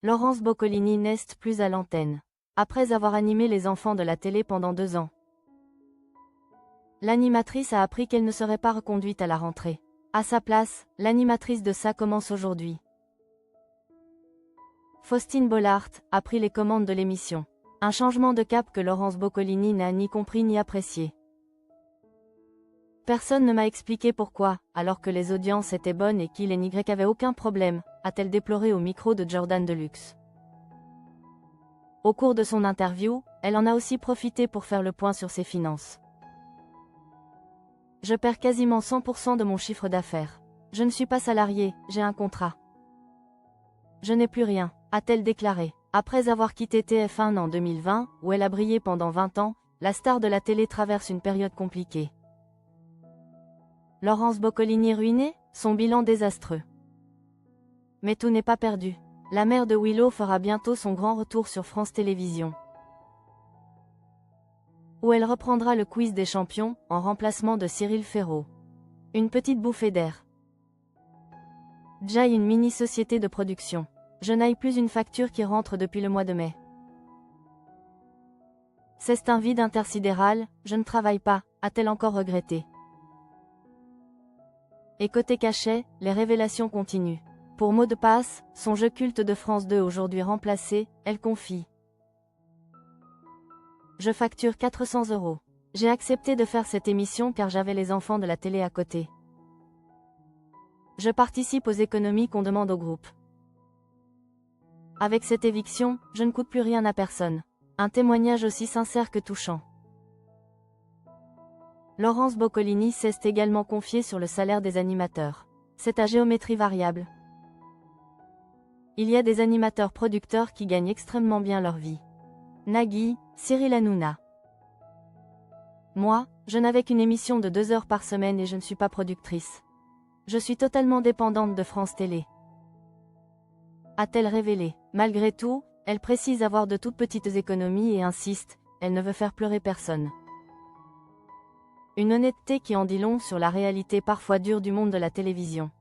Laurence Boccolini n'est plus à l'antenne. Après avoir animé les enfants de la télé pendant 2 ans. L'animatrice a appris qu'elle ne serait pas reconduite à la rentrée. À sa place, l'animatrice de Ça commence aujourd'hui. Faustine Bollaert a pris les commandes de l'émission. Un changement de cap que Laurence Boccolini n'a ni compris ni apprécié. Personne ne m'a expliqué pourquoi, alors que les audiences étaient bonnes et qu'il et Y avait aucun problème, a-t-elle déploré au micro de Jordan Deluxe. Au cours de son interview, elle en a aussi profité pour faire le point sur ses finances. Je perds quasiment 100% de mon chiffre d'affaires. Je ne suis pas salariée, j'ai un contrat. Je n'ai plus rien, a-t-elle déclaré. Après avoir quitté TF1 en 2020, où elle a brillé pendant 20 ans, la star de la télé traverse une période compliquée. Laurence Boccolini ruinée, son bilan désastreux. Mais tout n'est pas perdu. La mère de Willow fera bientôt son grand retour sur France Télévisions, où elle reprendra le quiz des champions, en remplacement de Cyril Ferraud. Une petite bouffée d'air. Jai, une mini-société de production. Je n'ai plus une facture qui rentre depuis le mois de mai. C'est un vide intersidéral, je ne travaille pas, a-t-elle encore regretté. Et côté cachet, les révélations continuent. Pour mot de passe, son jeu culte de France 2 aujourd'hui remplacé, elle confie. Je facture 400 €. J'ai accepté de faire cette émission car j'avais les enfants de la télé à côté. Je participe aux économies qu'on demande au groupe. Avec cette éviction, je ne coûte plus rien à personne. Un témoignage aussi sincère que touchant. Laurence Boccolini s'est également confiée sur le salaire des animateurs. C'est à géométrie variable. Il y a des animateurs producteurs qui gagnent extrêmement bien leur vie. Nagui, Cyril Hanouna. Moi, je n'avais qu'une émission de 2 heures par semaine et je ne suis pas productrice. Je suis totalement dépendante de France Télé. A-t-elle révélé. Malgré tout, elle précise avoir de toutes petites économies et insiste, elle ne veut faire pleurer personne. Une honnêteté qui en dit long sur la réalité parfois dure du monde de la télévision.